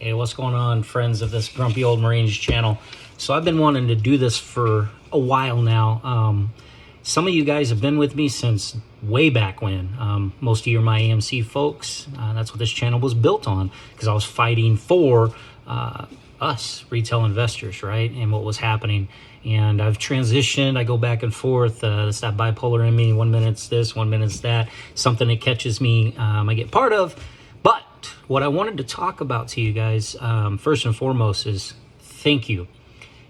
Hey, what's going on, friends of this Grumpy Old Marines channel? So I've been wanting to do this for a while now. Some of you guys have been with me since way back when. Most of you are my AMC folks. That's what this channel was built on, because I was fighting for us, retail investors, right? And what was happening. And I've transitioned. I go back and forth. It's that bipolar in me. 1 minute it's this, 1 minute it's that. Something that catches me, I get part of. But what I wanted to talk about to you guys, first and foremost, is thank you.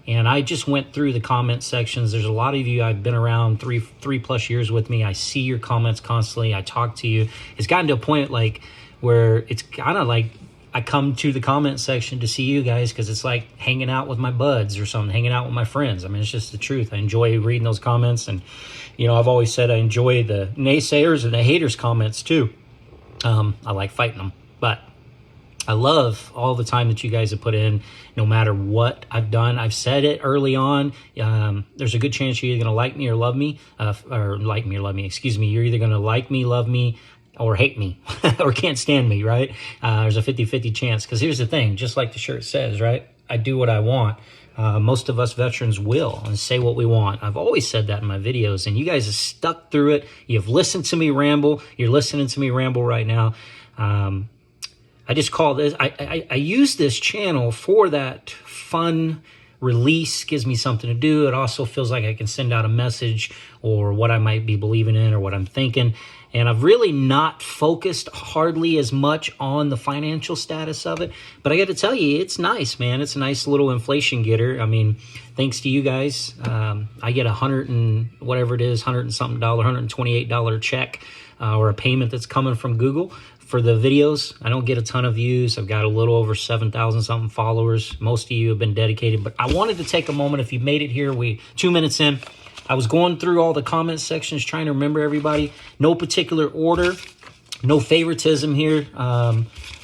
And I just went through the comment sections. There's a lot of you, I've been around three plus years with me. I see your comments constantly. I talk to you. It's gotten to a point like where it's kind of like I come to the comment section to see you guys because it's like hanging out with my buds or something, hanging out with my friends. I mean, it's just the truth. I enjoy reading those comments. And, you know, I've always said I enjoy the naysayers and the haters comments too. I like fighting them. But I love all the time that you guys have put in, no matter what I've done. I've said it early on. There's a good chance you're either going to like me or love me, excuse me. You're either going to like me, love me, or hate me, or can't stand me, right? There's a 50-50 chance. Because here's the thing, just like the shirt says, right? I do what I want. Most of us veterans will and say what we want. I've always said that in my videos, and you guys have stuck through it. You've listened to me ramble. You're listening to me ramble right now. I just call this, I use this channel for that fun release, gives me something to do. It also feels like I can send out a message or what I might be believing in or what I'm thinking. And I've really not focused hardly as much on the financial status of it. But I got to tell you, it's nice, man. It's a nice little inflation getter. I mean, thanks to you guys, I get $100 and whatever it is, $100 and something, $128 check or a payment that's coming from Google for the videos. I don't get a ton of views. I've got a little over 7,000 something followers. Most of you have been dedicated, but I wanted to take a moment. If you made it here, 2 minutes in, I was going through all the comment sections, trying to remember everybody. No particular order, no favoritism here.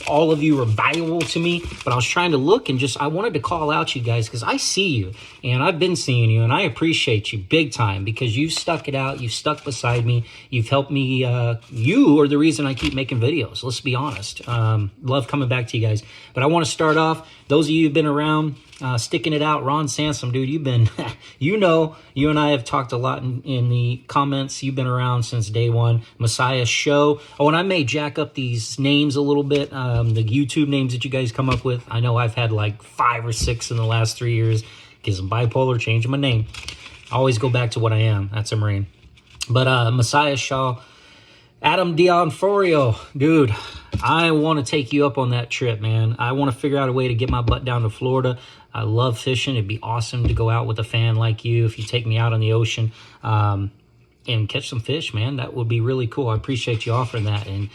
All of you are valuable to me, but I was trying to look and I wanted to call out you guys because I see you and I've been seeing you and I appreciate you big time because you've stuck it out. You've stuck beside me. You've helped me. You are the reason I keep making videos. Let's be honest. Love coming back to you guys, but I want to start off. Those of you who've been around, sticking it out, Ron Sansom, dude, you've been, you know, you and I have talked a lot in the comments. You've been around since day one. Messiah Show. Oh, and I may jack up these names a little bit. The YouTube names that you guys come up with. I know I've had like 5 or 6 in the last 3 years because I'm bipolar, changing my name. I always go back to what I am. That's a Marine. But Messiah Shaw, Adam Dionforio, dude, I want to take you up on that trip, man. I want to figure out a way to get my butt down to Florida. I love fishing. It'd be awesome to go out with a fan like you if you take me out on the ocean and catch some fish, man. That would be really cool. I appreciate you offering that. And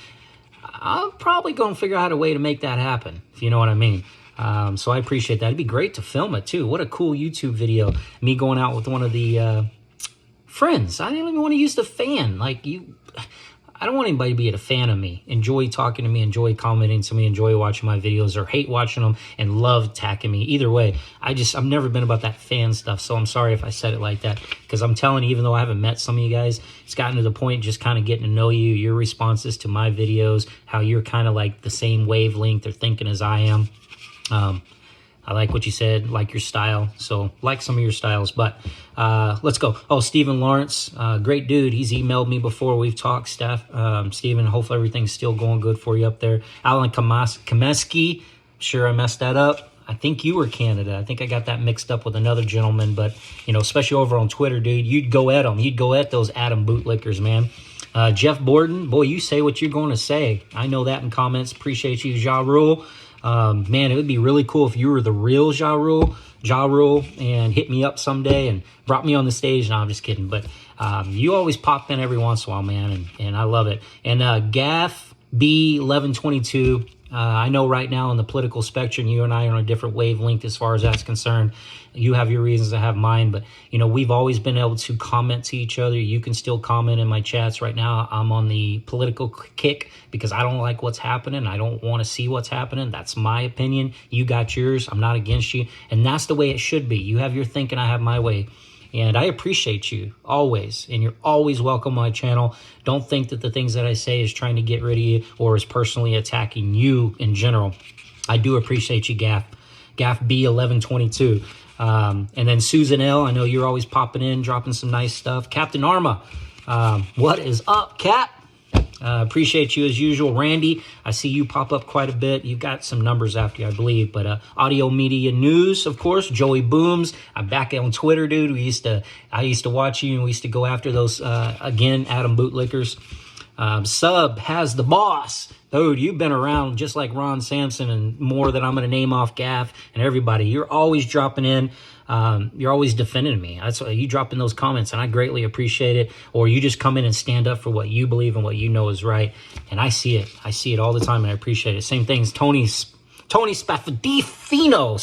I'm probably going to figure out a way to make that happen, if you know what I mean. So I appreciate that. It'd be great to film it, too. What a cool YouTube video. Me going out with one of the friends. I didn't even want to use the fan. Like, I don't want anybody to be a fan of me. Enjoy talking to me, enjoy commenting to me, enjoy watching my videos, or hate watching them and love attacking me. Either way, I've never been about that fan stuff, so I'm sorry if I said it like that. Because I'm telling you, even though I haven't met some of you guys, it's gotten to the point just kind of getting to know you, your responses to my videos, how you're kind of like the same wavelength or thinking as I am. I like what you said, like your style. So like some of your styles, but let's go. Oh, Stephen Lawrence, great dude. He's emailed me before. We've talked, Steph. Stephen, hopefully everything's still going good for you up there. Alan Kameski, sure I messed that up. I think you were Canada. I think I got that mixed up with another gentleman, but, you know, especially over on Twitter, dude, you'd go at them. You'd go at those Adam bootlickers, man. Jeff Borden, boy, you say what you're going to say. I know that in comments. Appreciate you, Ja Rule. Man, it would be really cool if you were the real Ja Rule, and hit me up someday and brought me on the stage. No, I'm just kidding. But you always pop in every once in a while, man, and I love it. And Gaff B1122, I know right now in the political spectrum, you and I are on a different wavelength as far as that's concerned. You have your reasons, I have mine, but, you know, we've always been able to comment to each other. You can still comment in my chats right now. I'm on the political kick because I don't like what's happening. I don't want to see what's happening. That's my opinion. You got yours. I'm not against you. And that's the way it should be. You have your thinking, I have my way. And I appreciate you always, and you're always welcome on my channel. Don't think that the things that I say is trying to get rid of you or is personally attacking you in general. I do appreciate you, Gaff B1122. And then Susan L, I know you're always popping in, dropping some nice stuff. Captain Arma, what is up, Cap? Appreciate you as usual. Randy, I see you pop up quite a bit. You've got some numbers after you, I believe. But Audio Media News, of course. Joey Booms. I'm back on Twitter, dude. I used to watch you, and we used to go after those, again, Adam Bootlickers. Sub has the boss. Dude, you've been around just like Ron Sampson and more that I'm going to name off, Gaff and everybody. You're always dropping in. You're always defending me. That's why you drop in those comments, and I greatly appreciate it. Or you just come in and stand up for what you believe and what you know is right. And I see it. I see it all the time, and I appreciate it. Same things. Tony Spadafino.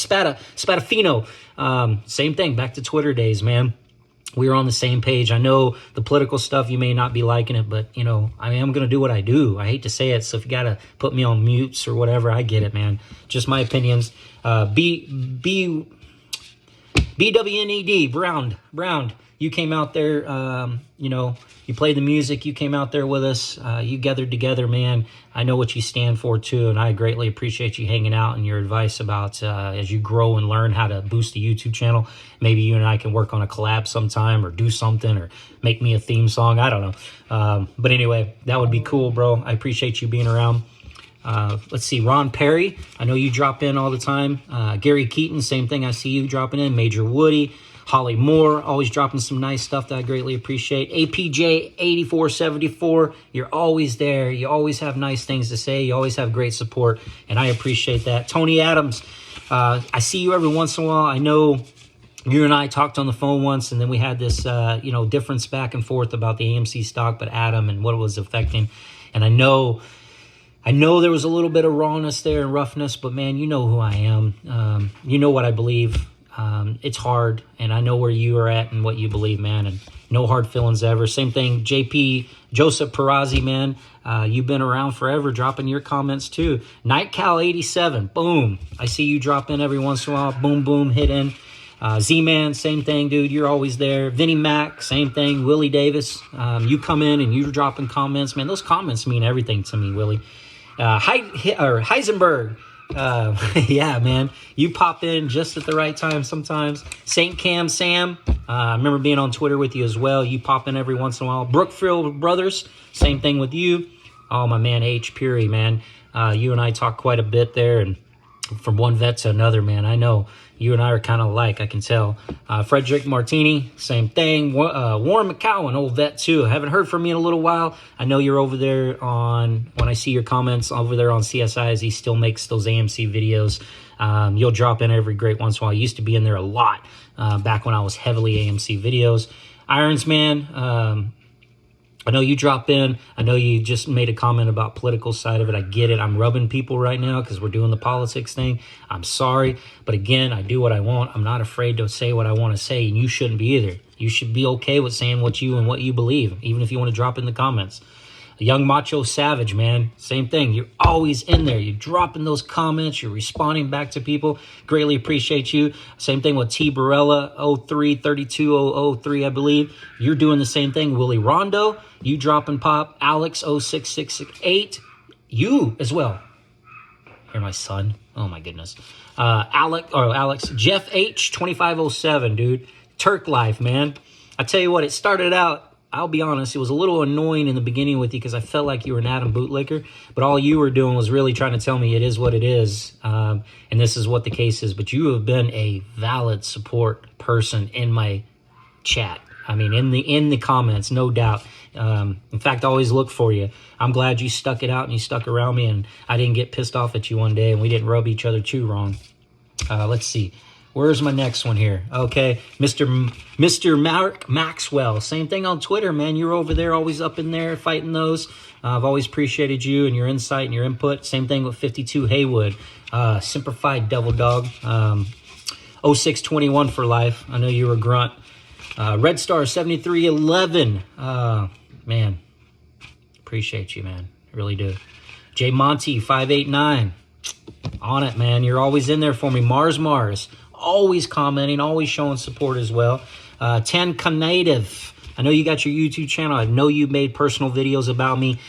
Same thing. Back to Twitter days, man. We're on the same page. I know the political stuff, you may not be liking it, but, you know, I mean, I'm going to do what I do. I hate to say it, so if you got to put me on mutes or whatever, I get it, man. Just my opinions. BWNED, Brown, you came out there, you know, you played the music, you came out there with us, you gathered together, man. I know what you stand for, too, and I greatly appreciate you hanging out and your advice about as you grow and learn how to boost the YouTube channel. Maybe you and I can work on a collab sometime or do something or make me a theme song. I don't know. But anyway, that would be cool, bro. I appreciate you being around. Let's see, Ron Perry, I know you drop in all the time. Gary Keaton, same thing, I see you dropping in. Major Woody, Holly Moore, always dropping some nice stuff that I greatly appreciate. APJ8474, you're always there. You always have nice things to say. You always have great support, and I appreciate that. Tony Adams, I see you every once in a while. I know you and I talked on the phone once, and then we had this, you know, difference back and forth about the AMC stock, but Adam and what it was affecting. And I know there was a little bit of rawness there and roughness, but, man, you know who I am. You know what I believe. It's hard, and I know where you are at and what you believe, man, and no hard feelings ever. Same thing, Joseph Perazzi, man. You've been around forever, dropping your comments, too. NightCal87, boom. I see you drop in every once in a while. Boom, boom, hit in. Z-Man, same thing, dude. You're always there. Vinnie Mac, same thing. Willie Davis, you come in and you're dropping comments. Man, those comments mean everything to me, Willie. Heisenberg, yeah, man, you pop in just at the right time sometimes. St. Cam Sam, I remember being on Twitter with you as well. You pop in every once in a while. Brookfield Brothers, same thing with you. Oh, my man, H. Puri, man, you and I talk quite a bit there, and from one vet to another, man, I know you and I are kind of alike, I can tell. Frederick Martini, same thing. Warren McCowan, old vet too. Haven't heard from you in a little while. I know you're over there on, when I see your comments over there on CSI, as he still makes those AMC videos. You'll drop in every great once in a while. I used to be in there a lot back when I was heavily AMC videos. Irons Man, I know you drop in. I know you just made a comment about political side of it. I get it. I'm rubbing people right now because we're doing the politics thing. I'm sorry. But again, I do what I want. I'm not afraid to say what I want to say, and you shouldn't be either. You should be okay with saying what you and what you believe, even if you want to drop in the comments. A Young Macho Savage, man, same thing. You're always in there. You're dropping those comments. You're responding back to people. Greatly appreciate you. Same thing with T. Barella, 03-32003, I believe. You're doing the same thing. Willie Rondo, you dropping pop. Alex, 06668, you as well. You're my son. Oh, my goodness. Alex, Jeff H, 2507, dude. Turk Life, man. I tell you what, it started out, I'll be honest, it was a little annoying in the beginning with you because I felt like you were an Adam Bootlicker, but all you were doing was really trying to tell me it is what it is, and this is what the case is. But you have been a valid support person in my chat. I mean, in the comments, no doubt. In fact, I always look for you. I'm glad you stuck it out and you stuck around me, and I didn't get pissed off at you one day, and we didn't rub each other too wrong. Let's see. Where's my next one here? Okay, Mr. Mark Maxwell. Same thing on Twitter, man. You're over there, always up in there fighting those. I've always appreciated you and your insight and your input. Same thing with 52 Haywood. Simplified Devil Dog. 0621 for life. I know you were a grunt. Red Star 7311. Man, appreciate you, man. I really do. J Monty 589. On it, man. You're always in there for me. Mars. Always commenting, always showing support as well. 10 Native. I know you got your YouTube channel. I know you made personal videos about me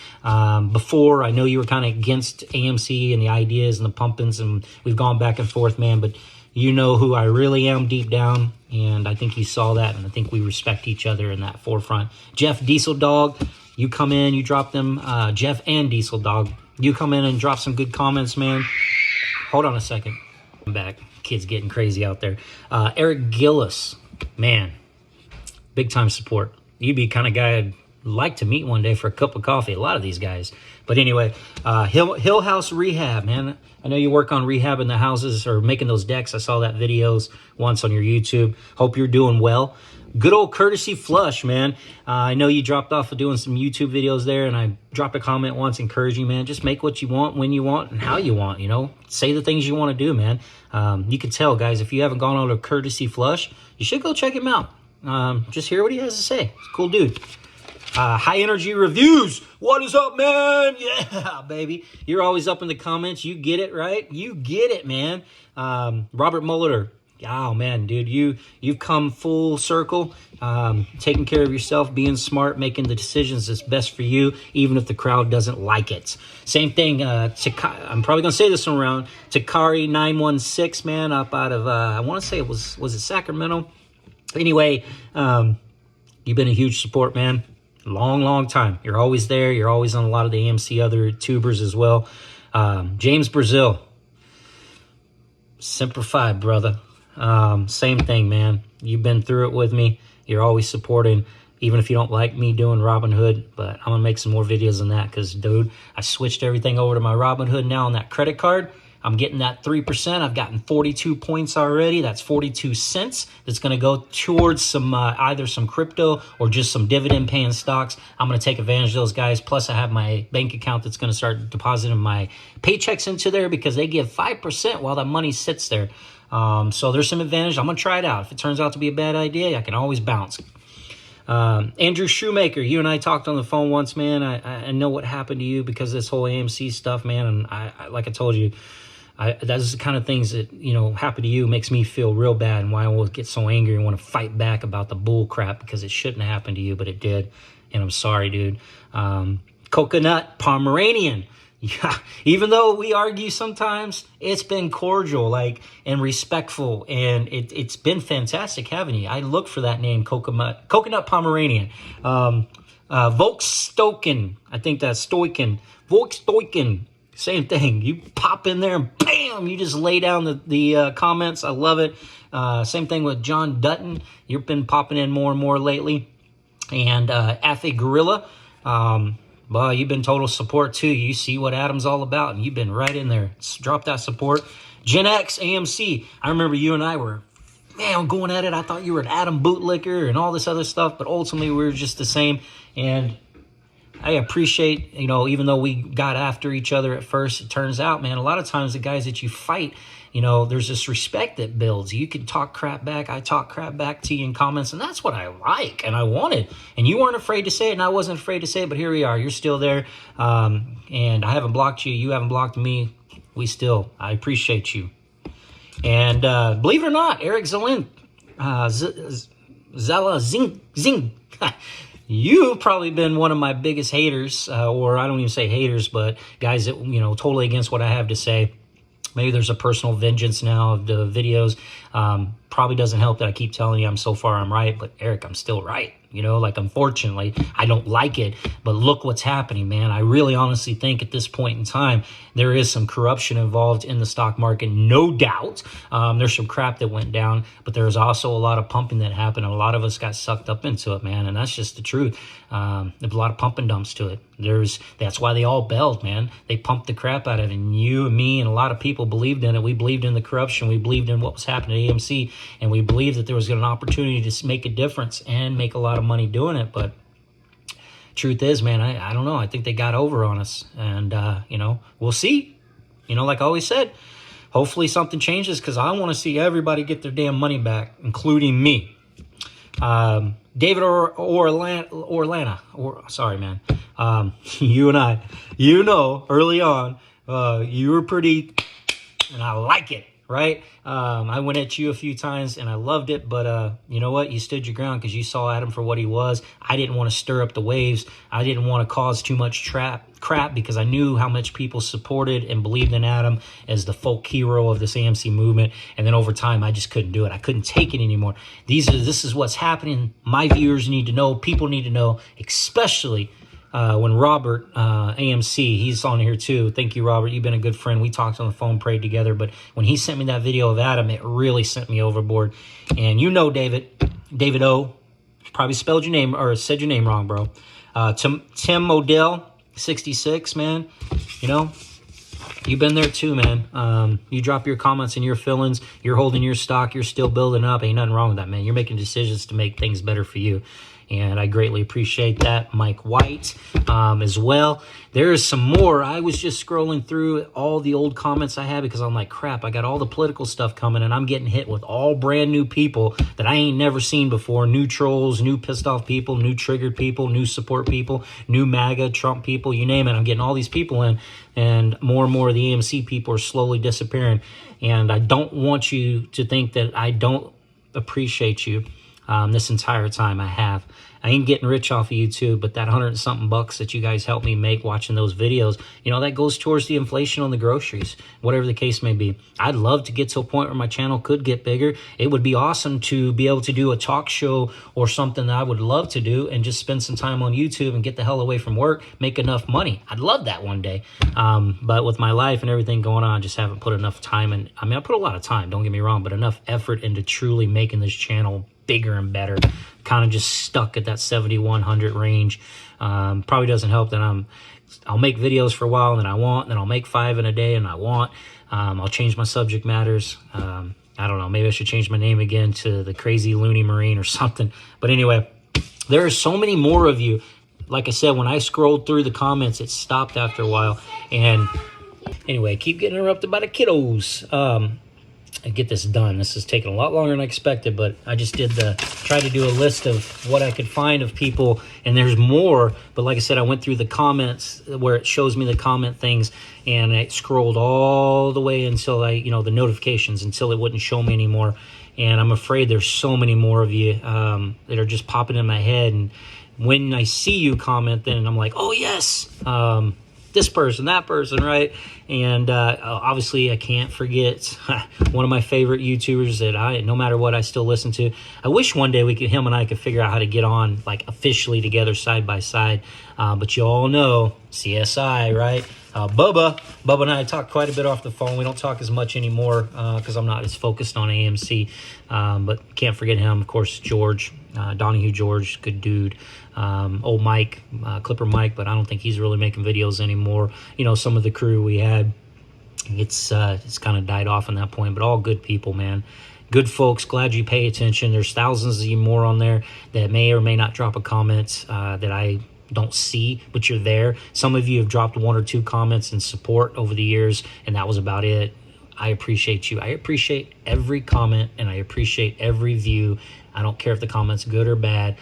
before. I know you were kind of against AMC and the ideas and the pumpings, and we've gone back and forth, man. But you know who I really am deep down, and I think you saw that, and I think we respect each other in that forefront. Jeff Diesel Dog, you come in, you drop them. Jeff and Diesel Dog, you come in and drop some good comments, man. Hold on a second. I'm back. Kids getting crazy out there. Eric Gillis, man, big time support. You'd be kind of guy I'd like to meet one day for a cup of coffee. A lot of these guys. But anyway, Hill House Rehab, man. I know you work on rehabbing the houses or making those decks. I saw that videos once on your YouTube. Hope you're doing well. Good old Courtesy Flush, man. I know you dropped off of doing some YouTube videos there, and I dropped a comment once encouraging, man, just make what you want, when you want, and how you want, you know. Say the things you want to do, man. You can tell, guys, if you haven't gone on to Courtesy Flush, you should go check him out. Just hear what he has to say. He's a cool dude. High Energy Reviews. What is up, man? Yeah, baby. You're always up in the comments. You get it, right? You get it, man. Robert Muller. Oh, man, dude, you've come full circle, taking care of yourself, being smart, making the decisions that's best for you, even if the crowd doesn't like it. Same thing, I'm probably going to say this one around, Takari 916, man, up out of, I want to say was it Sacramento? Anyway, you've been a huge support, man. Long time. You're always there. You're always on a lot of the AMC other tubers as well. James Brazil. Semper Fi, brother. Same thing, man. You've been through it with me. You're always supporting, even if you don't like me doing Robinhood. But I'm going to make some more videos on that because, dude, I switched everything over to my Robinhood now on that credit card. I'm getting that 3%. I've gotten 42 points already. That's 42 cents. That's going to go towards some either some crypto or just some dividend-paying stocks. I'm going to take advantage of those guys. Plus, I have my bank account that's going to start depositing my paychecks into there because they give 5% while that money sits there. So there's some advantage. I'm going to try it out. If it turns out to be a bad idea, I can always bounce. Andrew Shoemaker, you and I talked on the phone once, man. I know what happened to you because of this whole AMC stuff, man. And I like I told you, that's the kind of things that, you know, happen to you makes me feel real bad and why I always get so angry and want to fight back about the bull crap because it shouldn't have happened to you, but it did. And I'm sorry, dude. Coconut Pomeranian. Yeah, even though we argue sometimes, it's been cordial, like, and respectful, and it's been fantastic having you. I look for that name, Coconut Pomeranian. Volksstoken, I think that's Stoiken. Volksstoiken, same thing. You pop in there and bam, you just lay down the comments. I love it. Same thing with John Dutton. You've been popping in more and more lately. And Afe Gorilla. Well, you've been total support, too. You see what Adam's all about, and you've been right in there. Drop that support. Gen X, AMC. I remember you and I were, man, going at it. I thought you were an Adam bootlicker and all this other stuff, but ultimately we were just the same. And I appreciate, you know, even though we got after each other at first, it turns out, man, a lot of times the guys that you fight, you know, there's this respect that builds. You can talk crap back. I talk crap back to you in comments, and that's what I like and I wanted. And you weren't afraid to say it, and I wasn't afraid to say it, but here we are. You're still there, and I haven't blocked you. You haven't blocked me. I appreciate you. And believe it or not, Eric Zalin, Zala Zing. You've probably been one of my biggest haters, or I don't even say haters, but guys that, you know, totally against what I have to say. Maybe there's a personal vengeance now of the videos. Probably doesn't help that I keep telling you I'm right, but Eric, I'm still right. You know, like, unfortunately, I don't like it, but look what's happening, man. I really honestly think at this point in time, there is some corruption involved in the stock market, no doubt. There's some crap that went down, but there's also a lot of pumping that happened, and a lot of us got sucked up into it, man, and that's just the truth. There's a lot of pump and dumps to it. That's why they all bailed, man. They pumped the crap out of it, and you and me and a lot of people believed in it. We believed in the corruption. We believed in what was happening at AMC, and we believed that there was an opportunity to make a difference and make a lot of money doing it. But truth is, man, I don't know. I think they got over on us, and you know, we'll see. You know, like I always said, hopefully something changes because I want to see everybody get their damn money back, including me. David Orlana. Sorry, man. You and I, you know, early on, you were pretty, and I like it. right? I went at you a few times and I loved it, but you know what? You stood your ground because you saw Adam for what he was. I didn't want to stir up the waves. I didn't want to cause too much crap because I knew how much people supported and believed in Adam as the folk hero of this AMC movement. And then over time, I just couldn't do it. I couldn't take it anymore. This is what's happening. My viewers need to know. People need to know, especially when Robert, AMC, he's on here too. Thank you, Robert. You've been a good friend. We talked on the phone, prayed together. But when he sent me that video of Adam, it really sent me overboard. And you know David O, probably spelled your name or said your name wrong, bro. Tim Modell, 66, man. You know, you've been there too, man. You drop your comments and your feelings. You're holding your stock. You're still building up. Ain't nothing wrong with that, man. You're making decisions to make things better for you. And I greatly appreciate that. Mike White as well. There is some more. I was just scrolling through all the old comments I had because I'm like, crap, I got all the political stuff coming and I'm getting hit with all brand new people that I ain't never seen before. New trolls, new pissed off people, new triggered people, new support people, new MAGA, Trump people, you name it. I'm getting all these people in, and more of the AMC people are slowly disappearing. And I don't want you to think that I don't appreciate you. This entire time I ain't getting rich off of YouTube, but that $100-something bucks that you guys helped me make watching those videos, you know, that goes towards the inflation on the groceries, whatever the case may be. I'd love to get to a point where my channel could get bigger. It would be awesome to be able to do a talk show or something that I would love to do and just spend some time on YouTube and get the hell away from work, make enough money. I'd love that one day. But with my life and everything going on, I just haven't put enough time in. I mean, I put a lot of time, don't get me wrong, but enough effort into truly making this channel bigger and better. Kind of just stuck at that 7100 range. Probably doesn't help that I'll make videos for a while and then I won't, and then I'll make 5 in a day and I won't. I'll change my subject matters. I don't know, maybe I should change my name again to the Crazy Looney Marine or something. But anyway, there are so many more of you. Like I said, when I scrolled through the comments, it stopped after a while. And anyway, keep getting interrupted by the kiddos. And get this done. This is taking a lot longer than I expected, but I just tried to do a list of what I could find of people, and there's more. But like I said, I went through the comments where it shows me the comment things, and I scrolled all the way until the notifications, until it wouldn't show me anymore. And I'm afraid there's so many more of you that are just popping in my head. And when I see you comment, then I'm like, oh yes, this person, that person, right? And obviously I can't forget one of my favorite YouTubers that no matter what, I still listen to. I wish one day him and I could figure out how to get on like officially together side by side. But you all know CSI, right? Bubba and I talk quite a bit off the phone. We don't talk as much anymore because I'm not as focused on AMC. But can't forget him, of course, George, Donahue George, good dude. Old Mike, Clipper Mike, but I don't think he's really making videos anymore. You know, some of the crew we had, it's kind of died off in that point, but all good people, man. Good folks, glad you pay attention. There's thousands of you more on there that may or may not drop a comment that I don't see, but you're there. Some of you have dropped 1 or 2 comments in support over the years, and that was about it. I appreciate you. I appreciate every comment, and I appreciate every view. I don't care if the comment's good or bad.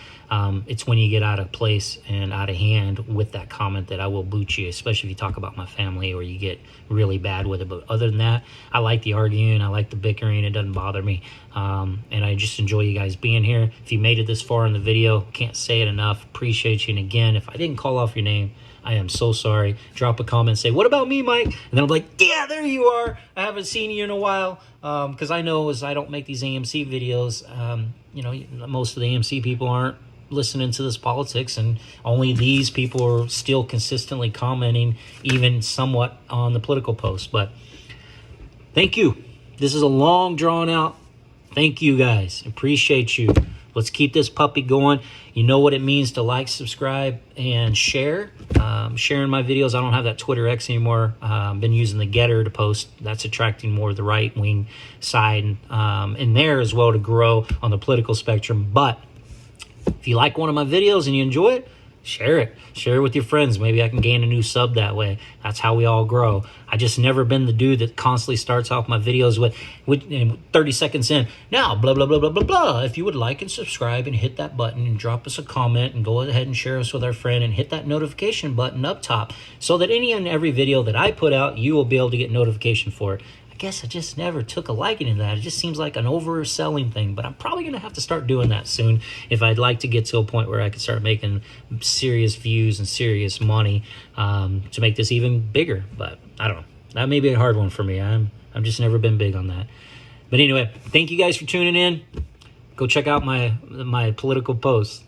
It's when you get out of place and out of hand with that comment that I will boot you, especially if you talk about my family or you get really bad with it. But other than that, I like the arguing. I like the bickering. It doesn't bother me. And I just enjoy you guys being here. If you made it this far in the video, can't say it enough. Appreciate you. And again, if I didn't call off your name, I am so sorry. Drop a comment, say, what about me, Mike? And then I'm like, yeah, there you are. I haven't seen you in a while. Because I know as I don't make these AMC videos, most of the AMC people aren't listening to this politics, and only these people are still consistently commenting, even somewhat on the political posts. But thank you. This is a long drawn out. Thank you guys. Appreciate you. Let's keep this puppy going. You know what it means to like, subscribe, and share. Sharing my videos. I don't have that Twitter X anymore. I've been using the Getter to post. That's attracting more of the right-wing side in there as well to grow on the political spectrum. But if you like one of my videos and you enjoy it, share it. Share it with your friends. Maybe I can gain a new sub that way. That's how we all grow. I just never been the dude that constantly starts off my videos with 30 seconds in. Now, blah, blah, blah, blah, blah, blah. If you would like and subscribe and hit that button and drop us a comment and go ahead and share us with our friend and hit that notification button up top so that any and every video that I put out, you will be able to get notification for it. I I guess I just never took a liking to that. It just seems like an overselling thing, but I'm probably going to have to start doing that soon if I'd like to get to a point where I can start making serious views and serious money to make this even bigger. But I don't know. That may be a hard one for me. I've just never been big on that. But anyway, thank you guys for tuning in. Go check out my political posts.